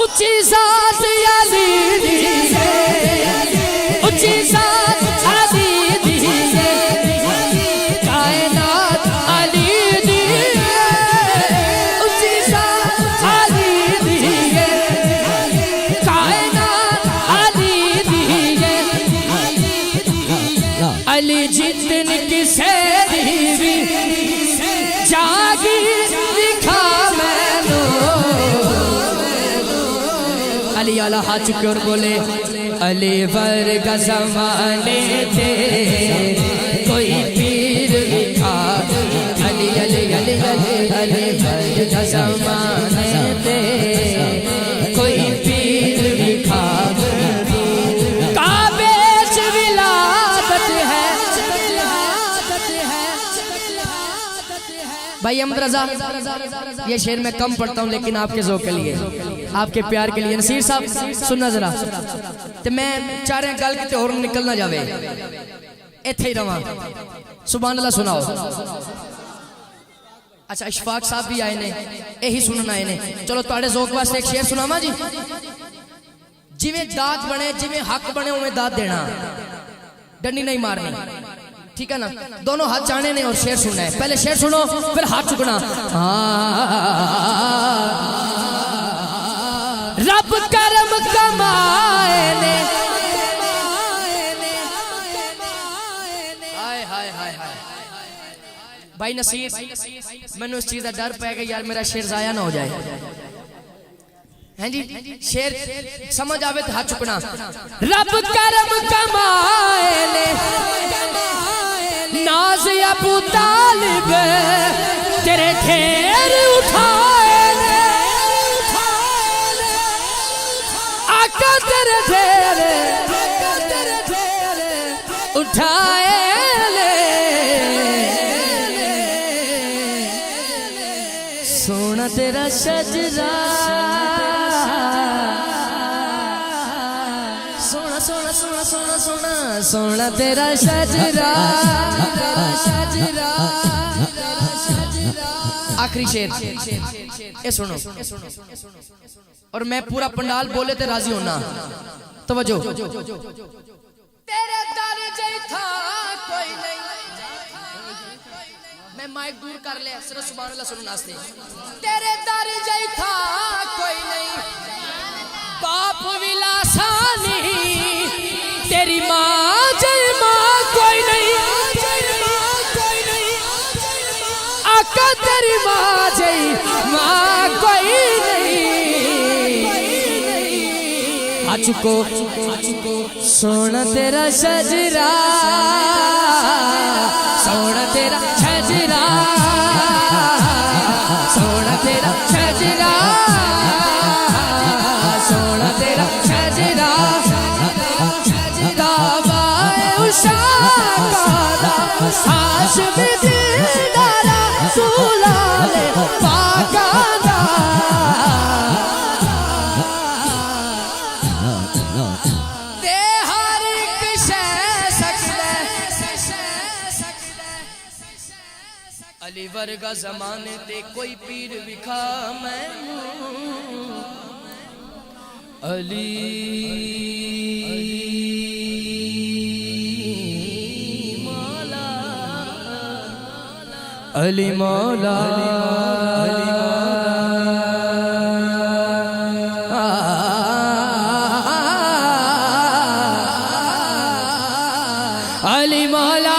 उच्ची ज़ात अली दी है, उच्ची ज़ात अली दी है, कायनात अली दी है, उच्ची ज़ात अली दी है, कायनात अली दी है, अली जितन किसे दी जागी दिखा मैनू। अली आला हाथ चुके और बोले अली वर्ग ज़माने थे कोई पीर दिखा। अली अली अली अली अली वर्ग ज़माने थे कोई पीर दिखा। काबे से विलादत है भाई अहमद रजा। ये शेर मैं कम पढ़ता हूँ लेकिन आपके ज़ौक़ के लिए, आपके प्यार के लिए। नसीर साहब सुनना जरा, तो मैं चाह रहे गल किते होर निकल ना जावे, इत्थे ही रवां। सुभान अल्लाह सुनाओ। अच्छा इशफाक साहब भी आए ने, यही सुनन आए ने। चलो तुहाडे ज़ौक़ वास्ते एक शेर सुनावा जी। जिवें दात बने, जिवें हक बने उवें दात देना, डंडी नहीं मारनी, ठीक है ना। दोनों हाथ चाहने ने और शेर सुनना है। पहले शेर सुनो फिर हाथ चुकना। रब करम कमाए ने, हाय हाय हाय हाय भाई नसीर, मैंने उस चीज का डर पै गया यार मेरा शेर जाया ना हो जाए। हैं जी शेर समझ आवे तो हाथ चुकना। रब करम कमाए ने नाज अबू तालिब तेरे ढेर उठाए ने, आका तेरे ढेर उठाए ले। सोना तेरा शजरा, सोना सोना सोना सोना सोना सोना तेरा शजरा। आखिरी शेर ये सुनो, और मैं पूरा पंडाल बोले ते राजी होना। तवज्जो। तेरे दर जैसा कोई नहीं, मैं माइक दूर कर ले सिर्फ सुभान अल्लाह सुनने वास्ते। तेरे दर जैसा कोई नहीं, बाप विलासानी तेरी माँ जय माँ कोई नहीं, आका तेरी माँ जय माँ कोई नहीं। आचुको सोना तेरा शजरा, सोना तेरा शजरा, सोना तेरा शजरा, सोना तेरा शजरा। दावाए उषा का साश में दिलदारा सुलाले पागाना। ते हर एक शय सकदा अली वर्गा ज़माने ते कोई पीर विखा मैनू। अली मौला, अली मौला, अली मौला,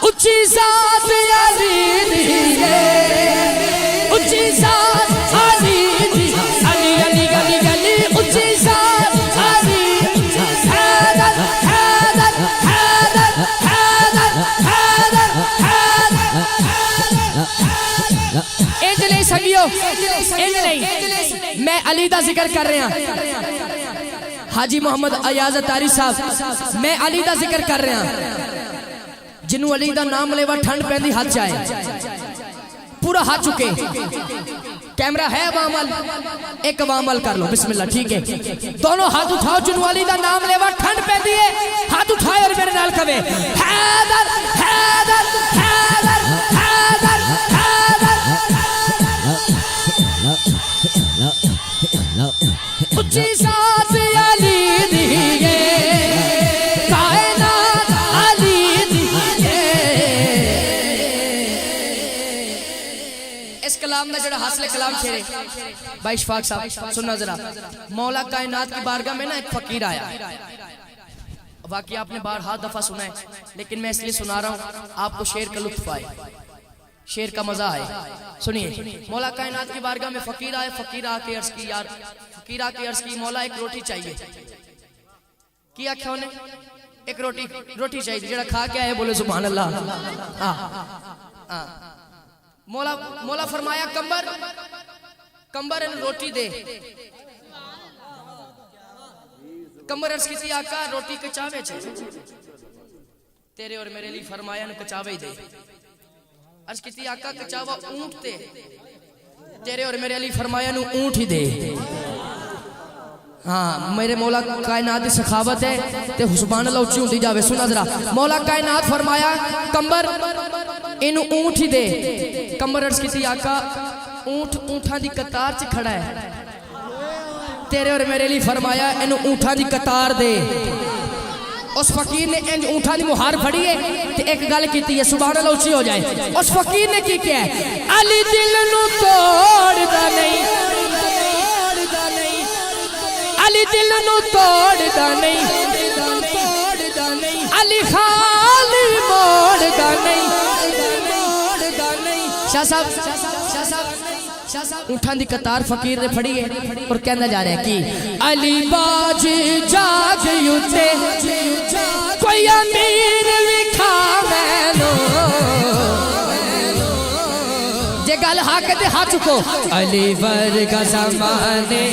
उच्ची जात अली दी उच्ची जात अली दी अली अली अली अली उच्ची जात अली हैदर हैदर हैदर हैदर हैदर इंज नहीं सगियो इंज नहीं मैं अली दा जिक्र कर रहा हाजी मोहम्मद अयाज अतारी साहब मैं अली दा जिक्र कर रहा जिन्हों अली दा नाम लेवा ठंड पैंदी हाथ जाए पूरा हाथ चुके कैमरा है वामल एक वामल कर लो बिस्मिल्लाह ठीक है दोनों हाथ उठाओ जिन्हों अली दा नाम लेवा ठंड पैंदी है हाथ उठाए और मेरे नाल कहे हैदर हैदर हैदर हैदर हैदर उच्ची जात अली दी कायनात अली दी इस कलाम में जड़ा हासिल कलाम शेरे भाई इशफाक साहब सुनना जरा मौला कायनात की बारगाह में ना एक फकीर आया वाकई आपने बारहा दफा सुना है लेकिन मैं इसलिए सुना रहा हूं आपको शेर का लुत्फ आए शेर का मजा आए सुनिए मौला कायनात की बारगाह में फकीर आए फकीर आके अर्ज की यार फकीर आके अर्ज की मौला एक रोटी चाहिए की आख्या उन्हें एक रोटी चाहिए जरा खा के आए बोले सुभान अल्लाह मौला मौला फरमाया कंबर रोटी दे कंबर अर्ज की आका रोटी कचावे तेरे और मेरे लिए फरमाया ने कचावे दे अर्ज की आका कचावा ऊंट ते तेरे और मेरे लिए फरमाया नु ऊंट ही दे हाँ मेरे मौला कायनात की सखावत है ते सुभान अल्लाह उच्ची होती जावे सुना जरा मौला कायनात फरमाया कंबर इनू ऊंट ही दे कंबर अर्ज की आका ऊंट ऊंठा दी कतार च खड़ा है तेरे और मेरे लिए फरमाया इनू ऊंठा दी कतार दे उस फकीर ने इंज ऊंठा दी मुहार फड़ी है ते एक गल की है सुभान अल्लाह उच्ची हो जाए उस फकीर ने की किया है अली दिल नू तोड़दा नहीं अली दिल नू तोड़दा नहीं अली खाली मोड़दा नहीं शाह साहब ऊंठा दी कतार फकीर ने फड़ी है और कहना जा रहा है कि अली बाज जाग युते कोई अमीर विखा मैनो जे गल हक ते हाथ चुको अली वर्गा ज़माने